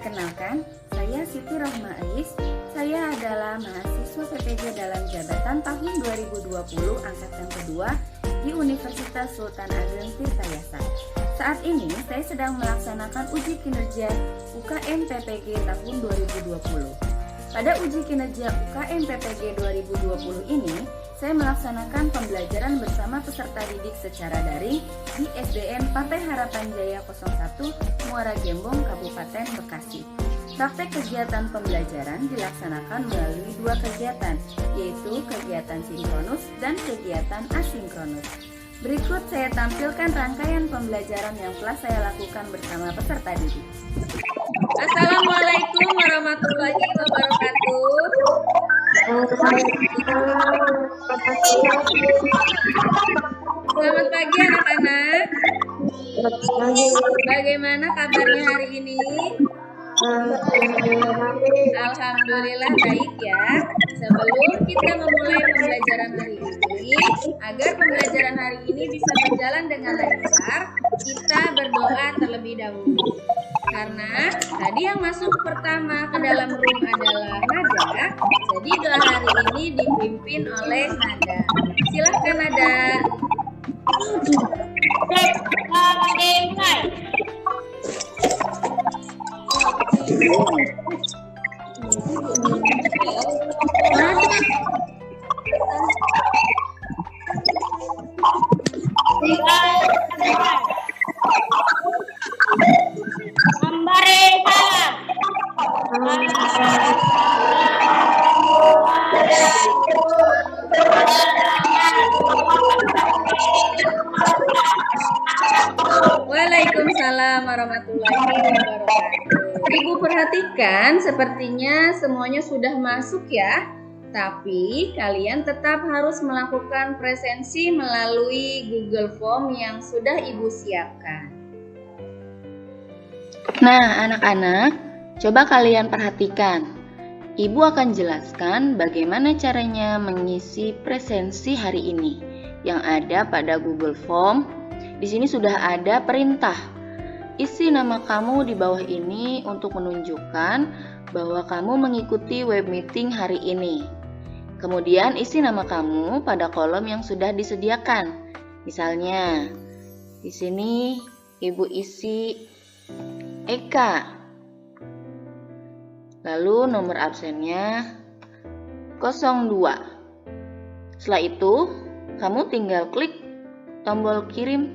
Perkenalkan, saya Siti Rohma Ais. Saya adalah mahasiswa PPG dalam jabatan tahun 2020 angkatan kedua di Universitas Sultan Ageng Tirtayasa. Saat ini saya sedang melaksanakan uji kinerja UKM PPG tahun 2020. Pada uji kinerja UKM PPG 2020 ini, saya melaksanakan pembelajaran bersama peserta didik secara daring di SDN Partai Harapan Jaya 01 Muara Gembong, Kabupaten Bekasi. Praktek kegiatan pembelajaran dilaksanakan melalui dua kegiatan, yaitu kegiatan sinkronus dan kegiatan asinkronus. Berikut saya tampilkan rangkaian pembelajaran yang telah saya lakukan bersama peserta didik. Assalamualaikum warahmatullahi wabarakatuh. Selamat pagi anak-anak. Bagaimana kabarnya hari ini? Alhamdulillah baik ya. Sebelum kita memulai pembelajaran hari ini, agar pembelajaran hari ini bisa berjalan dengan lancar, kita berdoa terlebih dahulu. Karena tadi yang masuk pertama ke dalam room adalah Nada, jadi doa hari ini dipimpin oleh Nada. Silahkan Nada. Waalaikumsalam warahmatullahi wabarakatuh. Ibu perhatikan, sepertinya semuanya sudah masuk ya. Tapi kalian tetap harus melakukan presensi melalui Google Form yang sudah Ibu siapkan. Nah, anak-anak, coba kalian perhatikan. Ibu akan jelaskan bagaimana caranya mengisi presensi hari ini yang ada pada Google Form. Di sini sudah ada perintah. Isi nama kamu di bawah ini untuk menunjukkan bahwa kamu mengikuti web meeting hari ini. Kemudian isi nama kamu pada kolom yang sudah disediakan. Misalnya, di sini Ibu isi Eka. Lalu nomor absennya 02. Setelah itu, kamu tinggal klik tombol kirim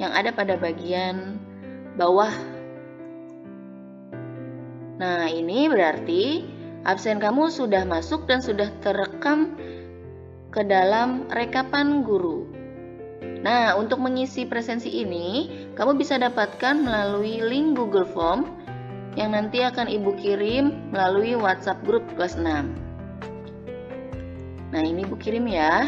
yang ada pada bagian bawah. Nah, ini berarti absen kamu sudah masuk dan sudah terekam ke dalam rekapan guru. Nah, untuk mengisi presensi ini, kamu bisa dapatkan melalui link Google Form yang nanti akan Ibu kirim melalui WhatsApp grup kelas 6. Nah, ini Ibu kirim ya.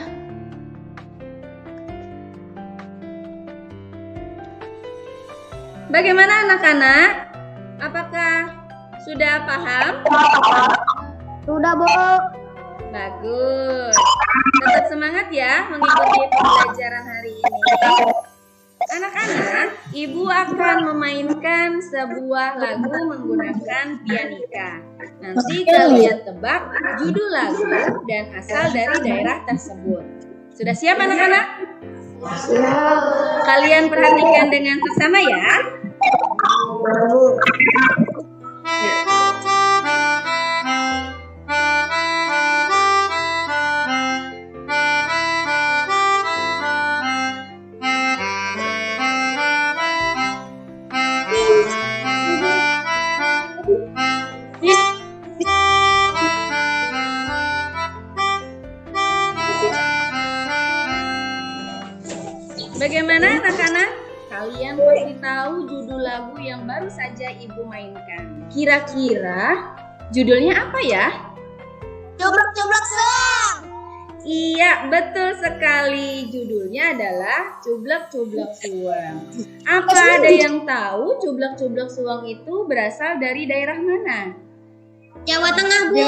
Bagaimana anak-anak? Apakah sudah paham? Sudah, Bu. Bagus. Tetap semangat ya mengikuti pembelajaran hari ini. Anak-anak, Ibu akan memainkan sebuah lagu menggunakan pianika. Nanti kalian tebak judul lagu dan asal dari daerah tersebut. Sudah siap anak-anak? Siap. Kalian perhatikan dengan seksama ya. Bagaimana anak-anak? Kalian pasti tahu judul lagu yang baru saja Ibu mainkan. Kira-kira judulnya apa ya? Coblak-coblak suang. Iya, betul sekali. Judulnya adalah Cublak-Cublak Suang. Apa ada yang tahu Cublak-Cublak Suang itu berasal dari daerah mana? Jawa Tengah, Bu.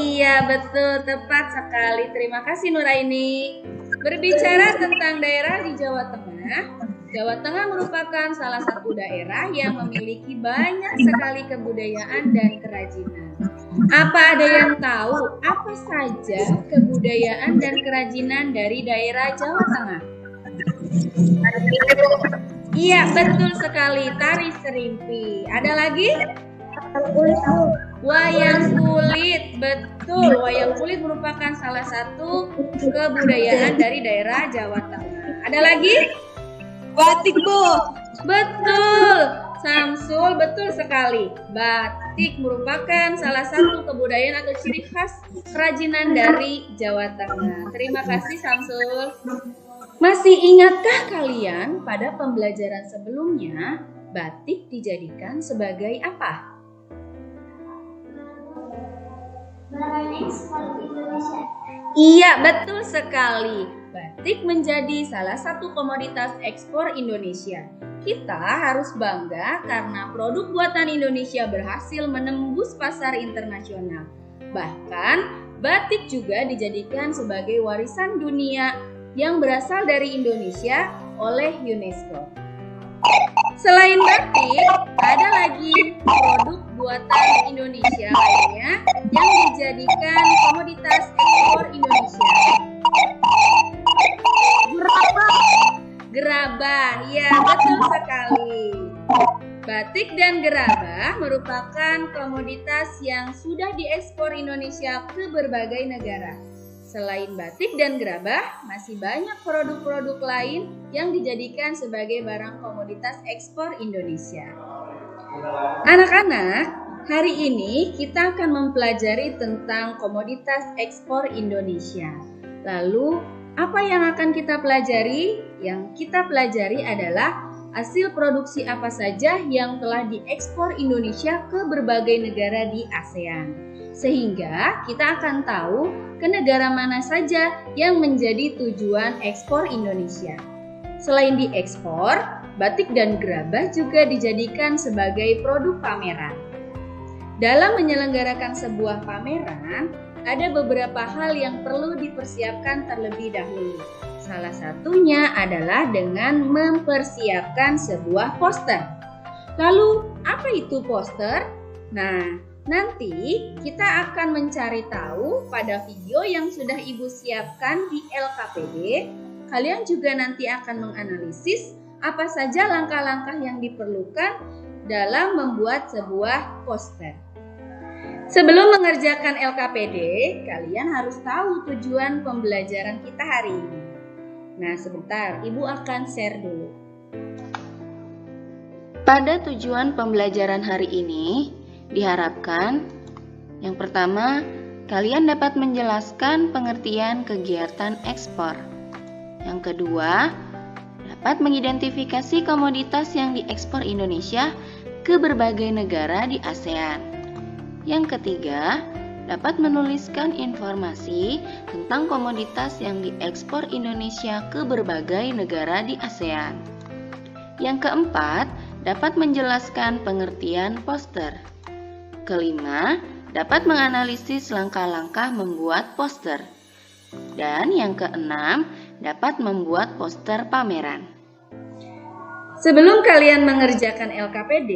Iya, betul. Tepat sekali. Terima kasih Nuraini. Berbicara tentang daerah di Jawa Tengah, Jawa Tengah merupakan salah satu daerah yang memiliki banyak sekali kebudayaan dan kerajinan. Apa ada yang tahu apa saja kebudayaan dan kerajinan dari daerah Jawa Tengah? Iya, betul sekali, tari serimpi. Ada lagi? Wayang kulit, betul. Wayang kulit merupakan salah satu kebudayaan dari daerah Jawa Tengah. Ada lagi? Batik, Bu. Betul, Samsul, betul sekali. Batik merupakan salah satu kebudayaan atau ciri khas kerajinan dari Jawa Tengah. Terima kasih, Samsul. Masih ingatkah kalian pada pembelajaran sebelumnya batik dijadikan sebagai apa? Barang ekspor Indonesia. Iya, betul sekali. Batik menjadi salah satu komoditas ekspor Indonesia. Kita harus bangga karena produk buatan Indonesia berhasil menembus pasar internasional. Bahkan, batik juga dijadikan sebagai warisan dunia yang berasal dari Indonesia oleh UNESCO. Selain batik, ada lagi produk buatan Indonesia lainnya yang dijadikan komoditas ekspor Indonesia. Gerabah, ya betul sekali. Batik dan gerabah merupakan komoditas yang sudah diekspor Indonesia ke berbagai negara. Selain batik dan gerabah, masih banyak produk-produk lain yang dijadikan sebagai barang komoditas ekspor Indonesia. Anak-anak, hari ini kita akan mempelajari tentang komoditas ekspor Indonesia. Lalu, apa yang akan kita pelajari? Yang kita pelajari adalah hasil produksi apa saja yang telah diekspor Indonesia ke berbagai negara di ASEAN. Sehingga kita akan tahu ke negara mana saja yang menjadi tujuan ekspor Indonesia. Selain diekspor, batik dan gerabah juga dijadikan sebagai produk pameran. Dalam menyelenggarakan sebuah pameran, ada beberapa hal yang perlu dipersiapkan terlebih dahulu. Salah satunya adalah dengan mempersiapkan sebuah poster. Lalu, apa itu poster? Nah, nanti kita akan mencari tahu pada video yang sudah Ibu siapkan di LKPD. Kalian juga nanti akan menganalisis apa saja langkah-langkah yang diperlukan dalam membuat sebuah poster. Sebelum mengerjakan LKPD, kalian harus tahu tujuan pembelajaran kita hari ini. Nah, sebentar, Ibu akan share dulu. Pada tujuan pembelajaran hari ini, diharapkan yang pertama, kalian dapat menjelaskan pengertian kegiatan ekspor. Yang kedua, dapat mengidentifikasi komoditas yang diekspor Indonesia ke berbagai negara di ASEAN. Yang ketiga, dapat menuliskan informasi tentang komoditas yang diekspor Indonesia ke berbagai negara di ASEAN. Yang keempat, dapat menjelaskan pengertian poster. Kelima, dapat menganalisis langkah-langkah membuat poster. Dan yang keenam, dapat membuat poster pameran. Sebelum kalian mengerjakan LKPD,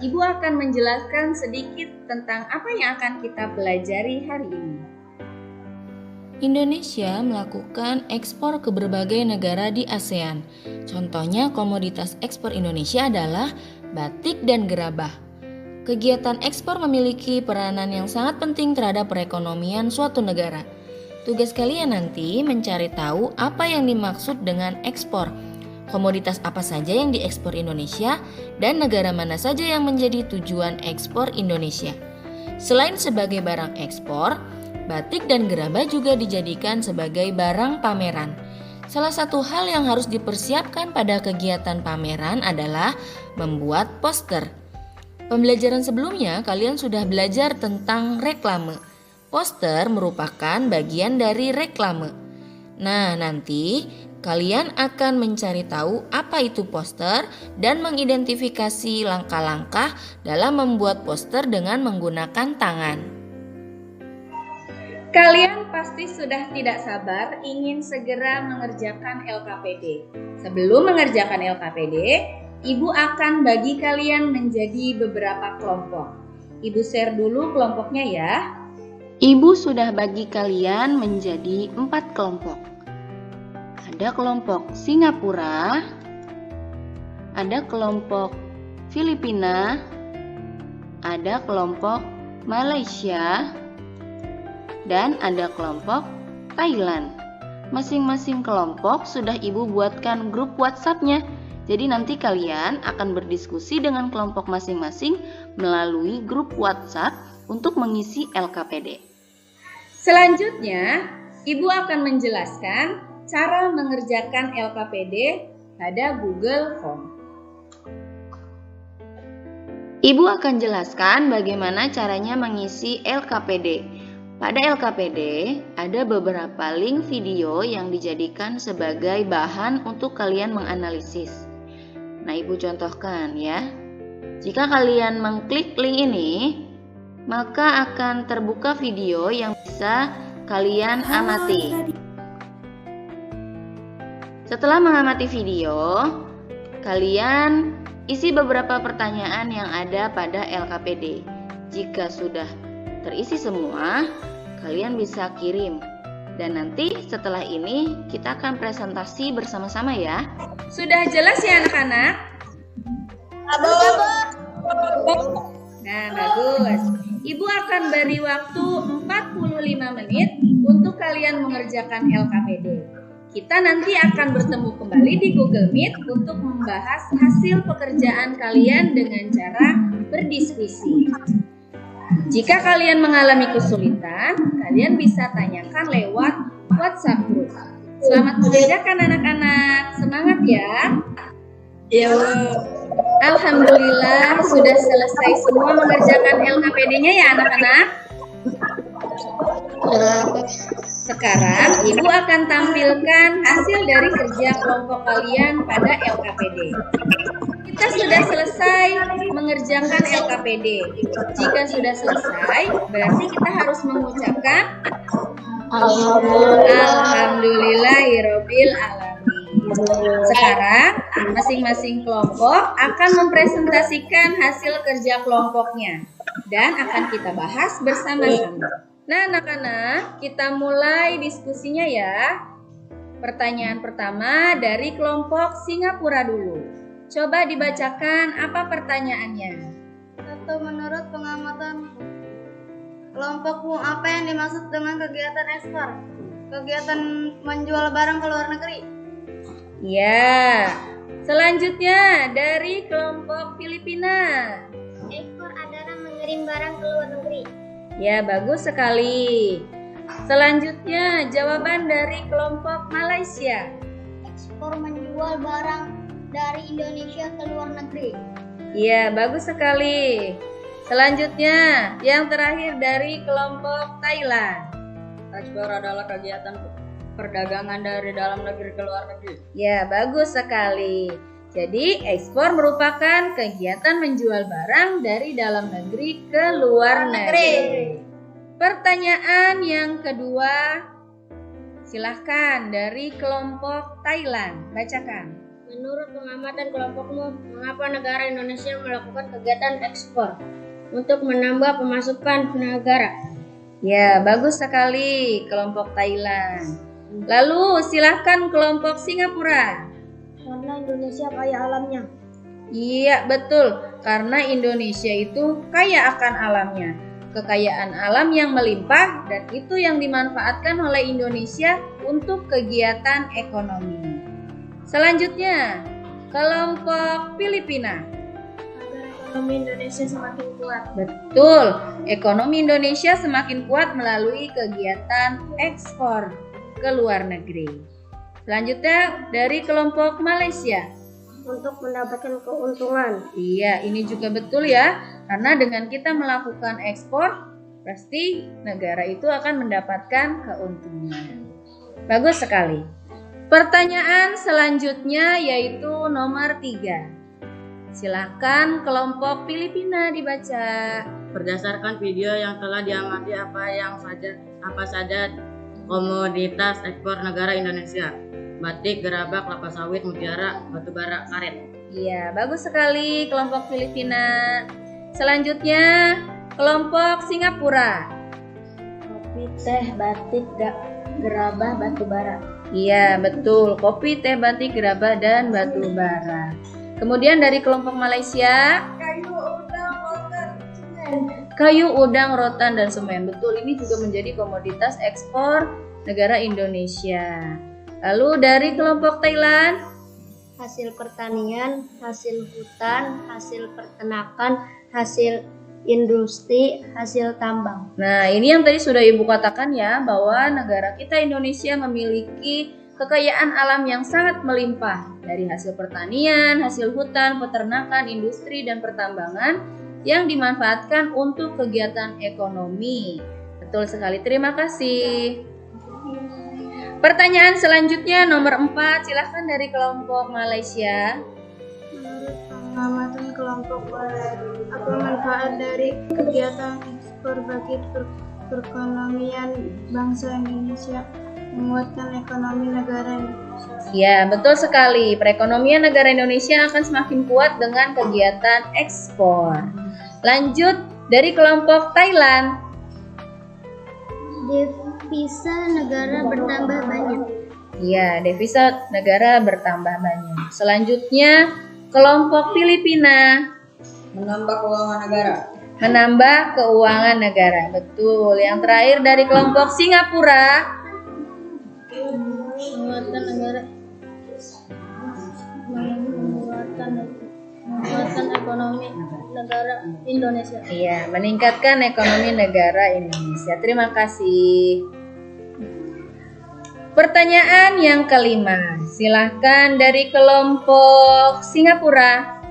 Ibu akan menjelaskan sedikit tentang apa yang akan kita pelajari hari ini. Indonesia melakukan ekspor ke berbagai negara di ASEAN. Contohnya komoditas ekspor Indonesia adalah batik dan gerabah. Kegiatan ekspor memiliki peranan yang sangat penting terhadap perekonomian suatu negara. Tugas kalian nanti mencari tahu apa yang dimaksud dengan ekspor, komoditas apa saja yang diekspor Indonesia, dan negara mana saja yang menjadi tujuan ekspor Indonesia. Selain sebagai barang ekspor, batik dan gerabah juga dijadikan sebagai barang pameran. Salah satu hal yang harus dipersiapkan pada kegiatan pameran adalah membuat poster. Pembelajaran sebelumnya kalian sudah belajar tentang reklame. Poster merupakan bagian dari reklame. Nah, nanti kalian akan mencari tahu apa itu poster dan mengidentifikasi langkah-langkah dalam membuat poster dengan menggunakan tangan. Kalian pasti sudah tidak sabar ingin segera mengerjakan LKPD. Sebelum mengerjakan LKPD, Ibu akan bagi kalian menjadi beberapa kelompok. Ibu share dulu kelompoknya ya. Ibu sudah bagi kalian menjadi 4 kelompok. Ada kelompok Singapura, ada kelompok Filipina, ada kelompok Malaysia, dan ada kelompok Thailand. Masing-masing kelompok sudah Ibu buatkan grup WhatsApp-nya. Jadi nanti kalian akan berdiskusi dengan kelompok masing-masing melalui grup WhatsApp untuk mengisi LKPD. Selanjutnya, Ibu akan menjelaskan cara mengerjakan LKPD pada Google Form. Ibu akan jelaskan bagaimana caranya mengisi LKPD. Pada LKPD, ada beberapa link video yang dijadikan sebagai bahan untuk kalian menganalisis. Nah, Ibu contohkan ya. Jika kalian mengklik link ini, maka akan terbuka video yang bisa kalian amati. Setelah mengamati video, kalian isi beberapa pertanyaan yang ada pada LKPD. Jika sudah terisi semua, kalian bisa kirim. Dan nanti setelah ini kita akan presentasi bersama-sama ya. Sudah jelas ya anak-anak? Nah, bagus. Ibu akan beri waktu 45 menit untuk kalian mengerjakan LKPD. Kita nanti akan bertemu kembali di Google Meet untuk membahas hasil pekerjaan kalian dengan cara berdiskusi. Jika kalian mengalami kesulitan, kalian bisa tanyakan lewat WhatsApp group. Selamat mengerjakan anak-anak, semangat ya. Iya. Alhamdulillah sudah selesai semua mengerjakan LKPD-nya ya anak-anak. Sekarang Ibu akan tampilkan hasil dari kerja kelompok kalian pada LKPD. Kita sudah selesai mengerjakan LKPD. Jika sudah selesai, berarti kita harus mengucapkan Alhamdulillahirobbil alamin. Sekarang masing-masing kelompok akan mempresentasikan hasil kerja kelompoknya dan akan kita bahas bersama-sama. Nah, anak-anak, kita mulai diskusinya ya. Pertanyaan pertama dari kelompok Singapura dulu. Coba dibacakan apa pertanyaannya. Satu, menurut pengamatan kelompokmu, apa yang dimaksud dengan kegiatan ekspor? Kegiatan menjual barang ke luar negeri. Ya. Selanjutnya dari kelompok Filipina. Ekspor adalah mengirim barang ke luar negeri. Ya, bagus sekali. Selanjutnya jawaban dari kelompok Malaysia. Ekspor menjual barang dari Indonesia ke luar negeri. Ya, bagus sekali. Selanjutnya, yang terakhir dari kelompok Thailand. Ekspor adalah kegiatan perdagangan dari dalam negeri ke luar negeri. Ya, bagus sekali. Jadi, ekspor merupakan kegiatan menjual barang dari dalam negeri ke luar negeri. Pertanyaan yang kedua, silahkan dari kelompok Thailand, bacakan. Menurut pengamatan kelompokmu, mengapa negara Indonesia melakukan kegiatan ekspor untuk menambah pemasukan negara? Ya, bagus sekali kelompok Thailand. Lalu silahkan kelompok Singapura. Karena Indonesia kaya alamnya. Iya, betul. Karena Indonesia itu kaya akan alamnya. Kekayaan alam yang melimpah dan itu yang dimanfaatkan oleh Indonesia untuk kegiatan ekonomi. Selanjutnya, kelompok Filipina. Agar ekonomi Indonesia semakin kuat. Betul, ekonomi Indonesia semakin kuat melalui kegiatan ekspor ke luar negeri. Selanjutnya dari kelompok Malaysia. Untuk mendapatkan keuntungan. Iya, ini juga betul ya. Karena dengan kita melakukan ekspor, pasti negara itu akan mendapatkan keuntungan. Bagus sekali. Pertanyaan selanjutnya yaitu nomor 3. Silahkan kelompok Filipina dibaca. Berdasarkan video yang telah diamati apa saja komoditas ekspor negara Indonesia? Batik, gerabah, kelapa sawit, mutiara, batubara, karet. Iya, bagus sekali kelompok Filipina. Selanjutnya kelompok Singapura. Kopi, teh, batik, gerabah, batu bara. Iya, betul. Kopi, teh, batik, gerabah, dan batu bara. Kemudian dari kelompok Malaysia, kayu, udang, rotan, dan semen. Betul, ini juga menjadi komoditas ekspor negara Indonesia. Lalu dari kelompok Thailand, Hasil pertanian, hasil hutan, hasil peternakan, hasil industri, hasil tambang. nah ini yang tadi sudah Ibu katakan ya, bahwa negara kita Indonesia memiliki kekayaan alam yang sangat melimpah dari hasil pertanian, hasil hutan, peternakan, industri, dan pertambangan yang dimanfaatkan untuk kegiatan ekonomi. Betul sekali, terima kasih. Pertanyaan selanjutnya nomor 4, silahkan dari kelompok Malaysia. Menurut pengamatan kelompok apa manfaat dari kegiatan ekspor bagi perekonomian bangsa Indonesia, menguatkan ekonomi negara Indonesia? Ya, betul sekali. Perekonomian negara Indonesia akan semakin kuat dengan kegiatan ekspor. Lanjut dari kelompok Thailand. Devisa negara bertambah banyak. Ya, devisa negara bertambah banyak. Selanjutnya kelompok Filipina. Menambah keuangan negara. Menambah keuangan negara. Betul. Yang terakhir dari kelompok Singapura. Menguatkan negara, menguatkan ekonomi negara Indonesia. Iya, meningkatkan ekonomi negara Indonesia. Terima kasih. Pertanyaan yang kelima, silahkan dari kelompok Singapura.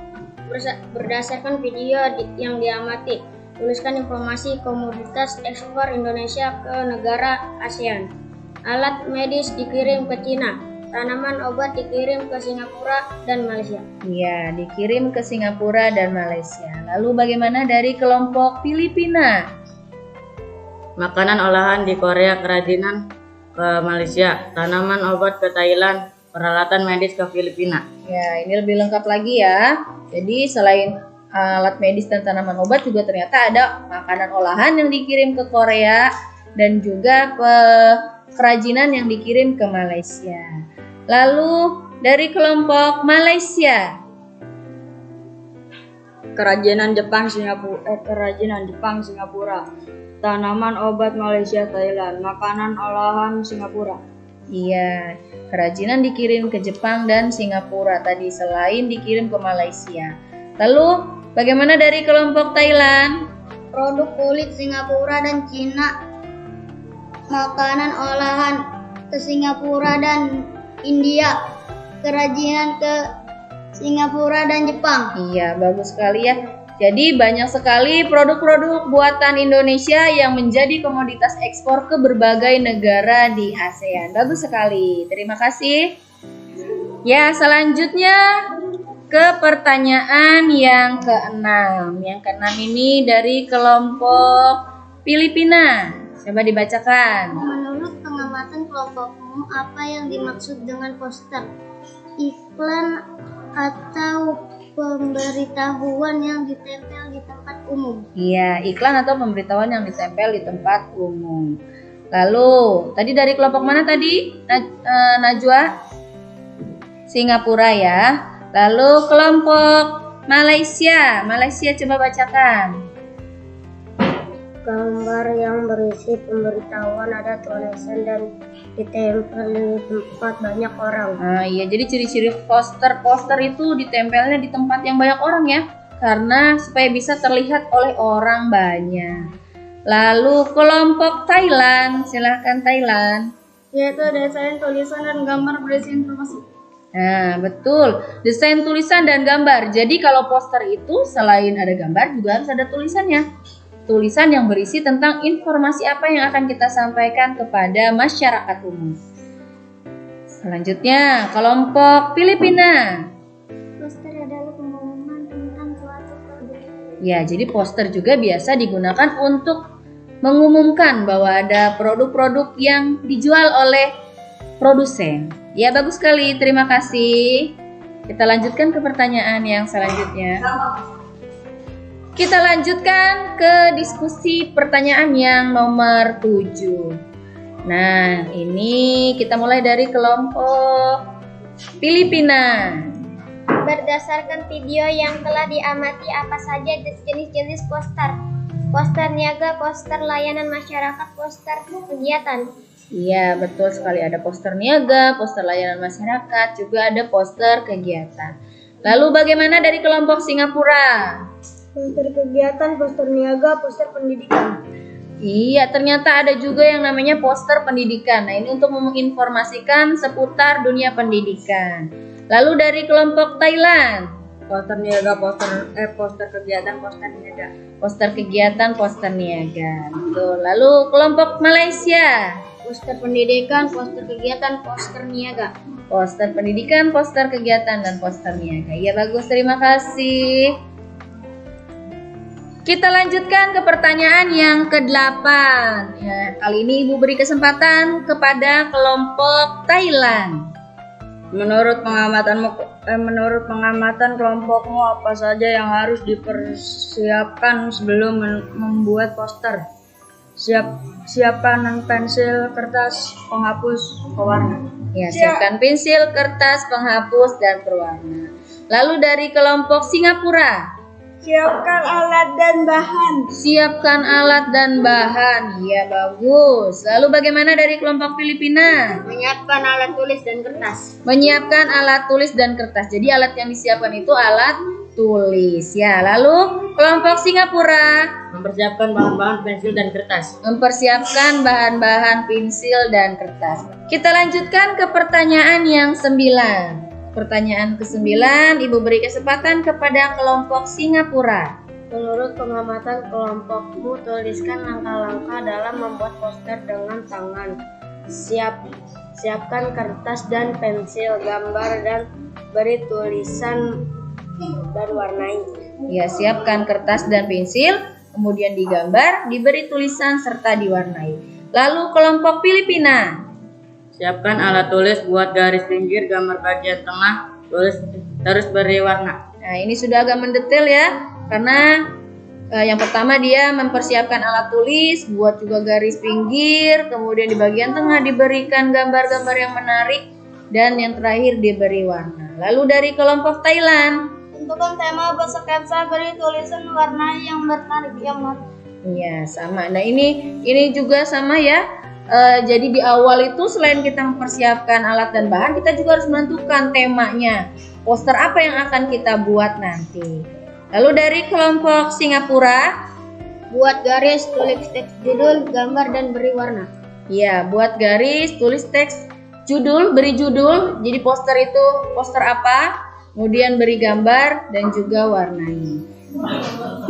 Berdasarkan video yang diamati, tuliskan informasi komoditas ekspor Indonesia ke negara ASEAN. Alat medis dikirim ke Cina, tanaman obat dikirim ke Singapura dan Malaysia. Iya, dikirim ke Singapura dan Malaysia. Lalu bagaimana dari kelompok Filipina? Makanan olahan di Korea, kerajinan ke Malaysia, tanaman obat ke Thailand, peralatan medis ke Filipina. Ya, ini lebih lengkap lagi ya. Jadi selain alat medis dan tanaman obat juga ternyata ada makanan olahan yang dikirim ke Korea dan juga kerajinan yang dikirim ke Malaysia. Lalu dari kelompok Malaysia. Kerajinan Jepang, Singapura. Tanaman obat Malaysia, Thailand. Makanan olahan Singapura. Iya, kerajinan dikirim ke Jepang dan Singapura tadi selain dikirim ke Malaysia. Lalu bagaimana dari kelompok Thailand? Produk kulit Singapura dan Cina, makanan olahan ke Singapura dan India, kerajinan ke Singapura dan Jepang. Iya, bagus sekali ya. Jadi banyak sekali produk-produk buatan Indonesia yang menjadi komoditas ekspor ke berbagai negara di ASEAN. Bagus sekali. Terima kasih. Ya, selanjutnya ke pertanyaan yang keenam. Yang keenam ini dari kelompok Filipina. Coba dibacakan. Menurut pengamatan kelompokmu, apa yang dimaksud dengan poster? Iklan atau pemberitahuan yang ditempel di tempat umum? Iya, iklan atau pemberitahuan yang ditempel di tempat umum. Lalu, tadi dari kelompok mana tadi? Najwa? Singapura ya. Lalu kelompok Malaysia. Malaysia coba bacakan. Gambar yang berisi pemberitahuan ada tulisan dan ditempel di tempat banyak orang. Nah, iya, jadi ciri-ciri poster itu ditempelnya di tempat yang banyak orang ya, karena supaya bisa terlihat oleh orang banyak. Lalu kelompok Thailand, silahkan Thailand. Yaitu desain, tulisan, dan gambar berisi informasi. Nah, betul, desain, tulisan, dan gambar. Jadi kalau poster itu selain ada gambar juga harus ada tulisannya. Tulisan yang berisi tentang informasi apa yang akan kita sampaikan kepada masyarakat umum. Selanjutnya, kelompok Filipina. Poster adalah pengumuman Ya, jadi poster juga biasa digunakan untuk mengumumkan bahwa ada produk-produk yang dijual oleh produsen. Ya, bagus sekali. Terima kasih. Kita lanjutkan ke pertanyaan yang selanjutnya. Kita lanjutkan ke diskusi pertanyaan yang nomor 7. Nah, ini kita mulai dari kelompok Filipina. Berdasarkan video yang telah diamati, apa saja jenis-jenis poster? Poster niaga, poster layanan masyarakat, poster kegiatan. Iya, betul sekali. Ada poster niaga, poster layanan masyarakat, juga ada poster kegiatan. Lalu bagaimana dari kelompok Singapura? Poster kegiatan, poster niaga, poster pendidikan. Iya, ternyata ada juga yang namanya poster pendidikan. Nah, ini untuk menginformasikan seputar dunia pendidikan. Lalu dari kelompok Thailand, Poster niaga, poster kegiatan, poster niaga. poster kegiatan, poster niaga. Betul. Lalu kelompok Malaysia, Poster pendidikan, poster kegiatan, poster niaga. poster pendidikan, poster kegiatan, dan poster niaga. Iya, bagus. Terima kasih. Kita lanjutkan ke pertanyaan yang ke-8. Ya, kali ini Ibu beri kesempatan kepada kelompok Thailand. Menurut pengamatan kelompokmu, apa saja yang harus dipersiapkan sebelum membuat poster? Siapkan pensil, kertas, penghapus, pewarna. Ya, siapkan pensil, kertas, penghapus, dan berwarna. Lalu dari kelompok Singapura, Siapkan alat dan bahan. siapkan alat dan bahan. Ya, bagus. Lalu bagaimana dari kelompok Filipina? Menyiapkan alat tulis dan kertas. Menyiapkan alat tulis dan kertas. Jadi alat yang disiapkan itu alat tulis. Ya, lalu kelompok Singapura Mempersiapkan bahan-bahan pensil dan kertas. mempersiapkan bahan-bahan pensil dan kertas. Kita lanjutkan ke pertanyaan yang 9. Pertanyaan ke-9, Ibu beri kesempatan kepada kelompok Singapura. Menurut pengamatan kelompokmu, tuliskan langkah-langkah dalam membuat poster dengan tangan. Siapkan kertas dan pensil, gambar dan beri tulisan dan warnai. Ya, siapkan kertas dan pensil, kemudian digambar, diberi tulisan serta diwarnai. Lalu kelompok Filipina. Siapkan alat tulis, buat garis pinggir, gambar bagian tengah, tulis terus beri warna. Nah, ini sudah agak mendetail ya, karena yang pertama dia mempersiapkan alat tulis, buat juga garis pinggir, kemudian di bagian tengah diberikan gambar-gambar yang menarik, dan yang terakhir diberi warna. Lalu dari kelompok Thailand. Tentukan tema, bersketsa, beri tulisan warna yang menarik. Iya, sama. Nah, ini juga sama ya. Jadi di awal itu selain kita mempersiapkan alat dan bahan, kita juga harus menentukan temanya. Poster apa yang akan kita buat nanti. Lalu dari kelompok Singapura, Buat garis, tulis teks judul, gambar, dan beri warna. ya, buat garis, tulis teks, judul, beri judul. Jadi poster itu poster apa? Kemudian beri gambar dan juga warnai.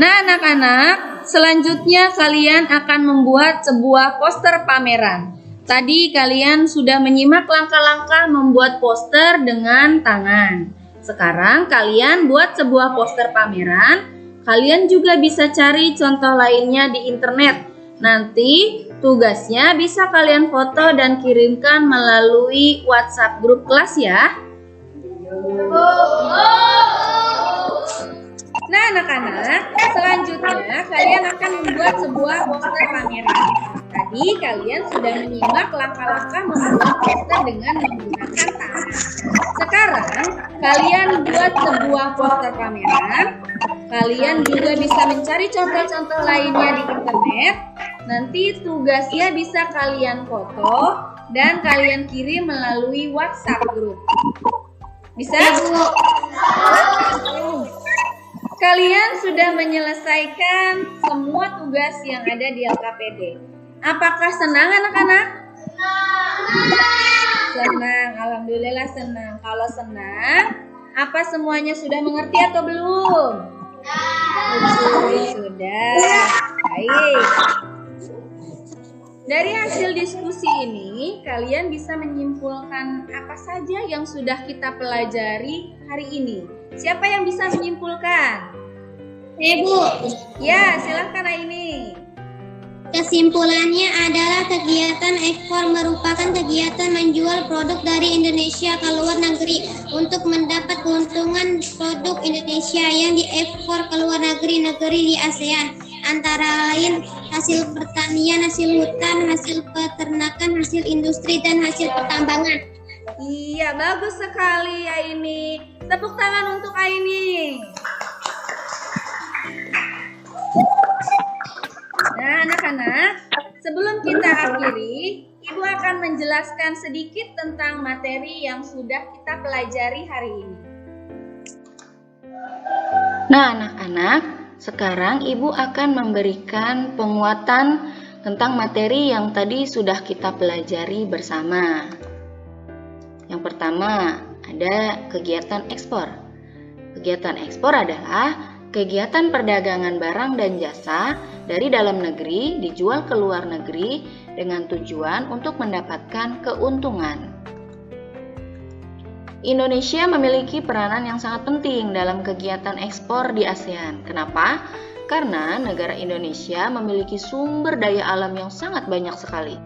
Nah, anak-anak, selanjutnya kalian akan membuat sebuah poster pameran. Tadi kalian sudah menyimak langkah-langkah membuat poster dengan tangan. Sekarang kalian buat sebuah poster pameran. Kalian juga bisa cari contoh lainnya di internet. Nanti tugasnya bisa kalian foto dan kirimkan melalui WhatsApp grup kelas ya. Nah, anak-anak, selanjutnya kalian akan membuat sebuah poster pameran. Tadi kalian sudah menyimak langkah-langkah membuat poster dengan menggunakan tangan. Sekarang kalian buat sebuah poster pameran. Kalian juga bisa mencari contoh-contoh lainnya di internet. Nanti tugasnya bisa kalian foto dan kalian kirim melalui WhatsApp grup. Bisa? Kalian sudah menyelesaikan semua tugas yang ada di LKPD. Apakah senang anak-anak? Senang, alhamdulillah senang. Kalau senang, apa semuanya sudah mengerti atau belum? Sudah. Baik. Dari hasil diskusi ini, kalian bisa menyimpulkan apa saja yang sudah kita pelajari hari ini. Siapa yang bisa menyimpulkan? Bu, Ya, silahkan Aini. kesimpulannya adalah kegiatan ekspor merupakan kegiatan menjual produk dari Indonesia ke luar negeri untuk mendapat keuntungan produk Indonesia yang diekspor ke luar negeri di ASEAN, antara lain hasil pertanian, hasil hutan, hasil peternakan, hasil industri, dan hasil pertambangan. Iya, bagus sekali Aini. Tepuk tangan untuk Aini. Nah, anak-anak, sebelum kita akhiri, Ibu akan menjelaskan sedikit tentang materi yang sudah kita pelajari hari ini. Nah, anak-anak, sekarang Ibu akan memberikan penguatan tentang materi yang tadi sudah kita pelajari bersama. Yang pertama, ada kegiatan ekspor. Kegiatan ekspor adalah kegiatan perdagangan barang dan jasa dari dalam negeri dijual ke luar negeri dengan tujuan untuk mendapatkan keuntungan. Indonesia memiliki peranan yang sangat penting dalam kegiatan ekspor di ASEAN. Kenapa? Karena negara Indonesia memiliki sumber daya alam yang sangat banyak sekali.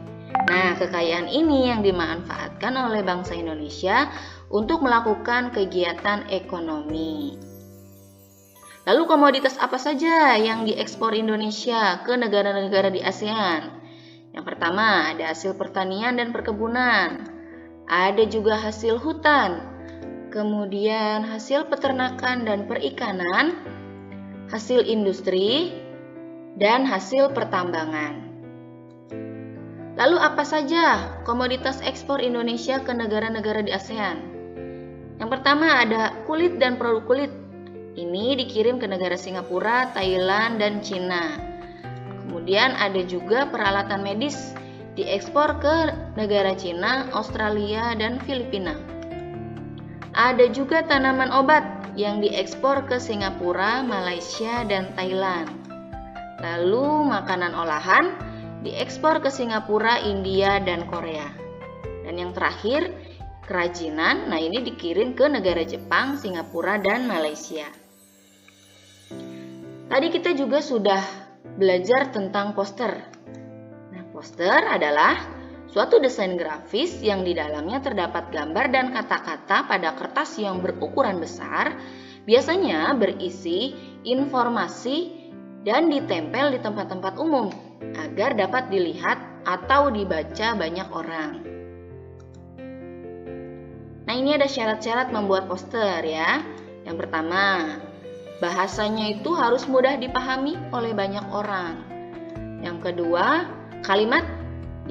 Nah, kekayaan ini yang dimanfaatkan oleh bangsa Indonesia untuk melakukan kegiatan ekonomi. Lalu komoditas apa saja yang diekspor Indonesia ke negara-negara di ASEAN? Yang pertama, ada hasil pertanian dan perkebunan. Ada juga hasil hutan. Kemudian hasil peternakan dan perikanan, hasil industri, dan hasil pertambangan. Lalu apa saja komoditas ekspor Indonesia ke negara-negara di ASEAN? Yang pertama ada kulit dan produk kulit. Ini dikirim ke negara Singapura, Thailand, dan Cina. Kemudian ada juga peralatan medis diekspor ke negara Cina, Australia, dan Filipina. Ada juga tanaman obat yang diekspor ke Singapura, Malaysia, dan Thailand. Lalu makanan olahan diekspor ke Singapura, India, dan Korea. Dan yang terakhir, kerajinan. Nah, ini dikirim ke negara Jepang, Singapura, dan Malaysia. Tadi kita juga sudah belajar tentang poster. Nah, poster adalah suatu desain grafis yang di dalamnya terdapat gambar dan kata-kata pada kertas yang berukuran besar, biasanya berisi informasi dan ditempel di tempat-tempat umum agar dapat dilihat atau dibaca banyak orang. Nah, ini ada syarat-syarat membuat poster ya. Yang pertama, bahasanya itu harus mudah dipahami oleh banyak orang. Yang kedua, kalimat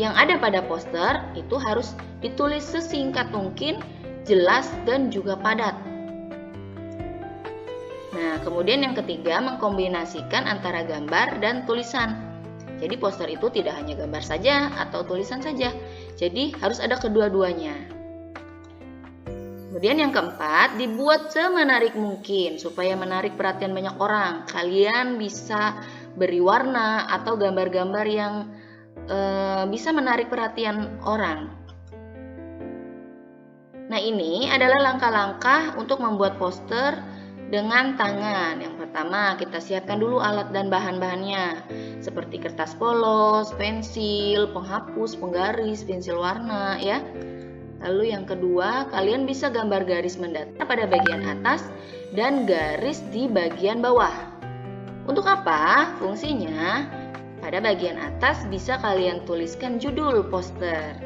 yang ada pada poster itu harus ditulis sesingkat mungkin, jelas, dan juga padat. Nah, kemudian yang ketiga, mengkombinasikan antara gambar dan tulisan. Jadi poster itu tidak hanya gambar saja atau tulisan saja, jadi harus ada kedua-duanya. Kemudian yang keempat, dibuat semenarik mungkin supaya menarik perhatian banyak orang. Kalian bisa beri warna atau gambar-gambar yang bisa menarik perhatian orang. Nah, ini adalah langkah-langkah untuk membuat poster dengan tangan. Yang pertama, kita siapkan dulu alat dan bahan-bahannya seperti kertas polos, pensil, penghapus, penggaris, pensil warna ya. Lalu yang kedua, kalian bisa gambar garis mendatar pada bagian atas dan garis di bagian bawah. Untuk apa? Fungsinya, pada bagian atas bisa kalian tuliskan judul poster.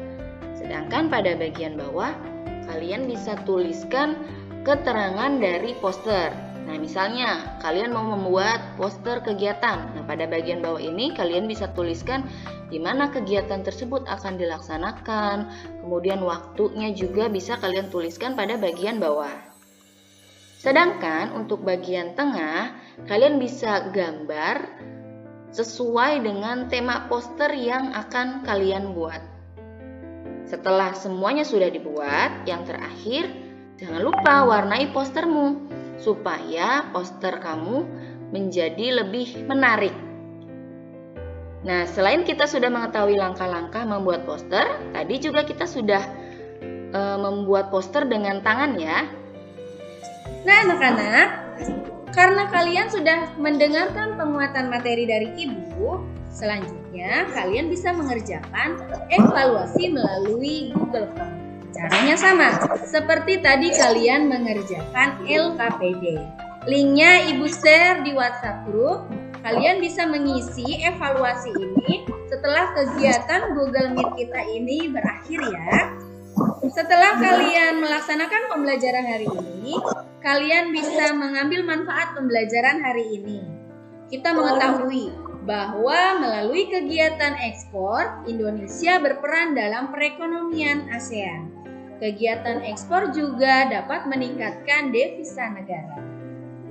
Sedangkan pada bagian bawah, kalian bisa tuliskan keterangan dari poster. Nah, misalnya kalian mau membuat poster kegiatan. Nah, pada bagian bawah ini kalian bisa tuliskan di mana kegiatan tersebut akan dilaksanakan. Kemudian waktunya juga bisa kalian tuliskan pada bagian bawah. Sedangkan untuk bagian tengah, kalian bisa gambar sesuai dengan tema poster yang akan kalian buat. Setelah semuanya sudah dibuat, yang terakhir, jangan lupa warnai postermu supaya poster kamu menjadi lebih menarik. Nah, selain kita sudah mengetahui langkah-langkah membuat poster, tadi juga kita sudah membuat poster dengan tangan ya. Nah, anak-anak, Karena kalian sudah mendengarkan penguatan materi dari Ibu, selanjutnya kalian bisa mengerjakan evaluasi melalui Google Form. Caranya sama, seperti tadi kalian mengerjakan LKPD. Linknya Ibu share di WhatsApp group. Kalian bisa mengisi evaluasi ini setelah kegiatan Google Meet kita ini berakhir ya. Setelah kalian melaksanakan pembelajaran hari ini, kalian bisa mengambil manfaat pembelajaran hari ini. Kita mengetahui bahwa melalui kegiatan ekspor, Indonesia berperan dalam perekonomian ASEAN. Kegiatan ekspor juga dapat meningkatkan devisa negara.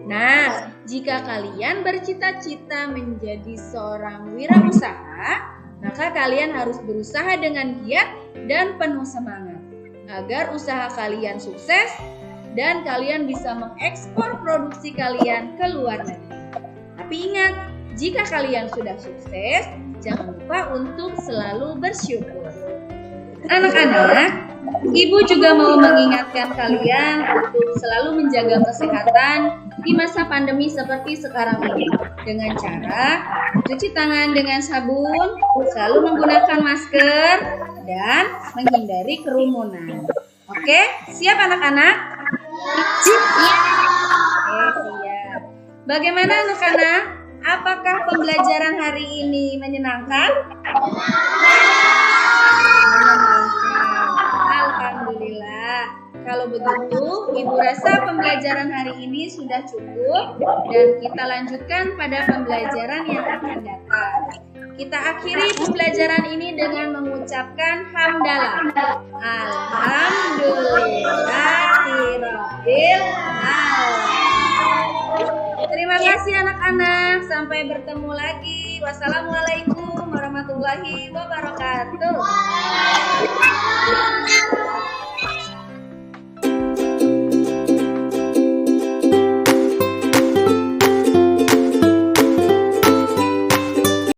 Nah, jika kalian bercita-cita menjadi seorang wirausaha, maka kalian harus berusaha dengan giat dan penuh semangat agar usaha kalian sukses dan kalian bisa mengekspor produksi kalian ke luar negeri. Tapi ingat, jika kalian sudah sukses, jangan lupa untuk selalu bersyukur. Anak-anak, Ibu juga mau mengingatkan kalian untuk selalu menjaga kesehatan di masa pandemi seperti sekarang ini dengan cara cuci tangan dengan sabun, selalu menggunakan masker, dan menghindari kerumunan. Oke, siap anak-anak? Siap. Oke, siap. Bagaimana anak-anak? Apakah pembelajaran hari ini menyenangkan? Alhamdulillah. Kalau begitu, Ibu rasa pembelajaran hari ini sudah cukup dan kita lanjutkan pada pembelajaran yang akan datang. Kita akhiri pembelajaran ini dengan mengucapkan hamdalah. Alhamdulillahirabbil alamin. Terima kasih anak-anak. Sampai bertemu lagi. Wassalamualaikum warahmatullahi wabarakatuh.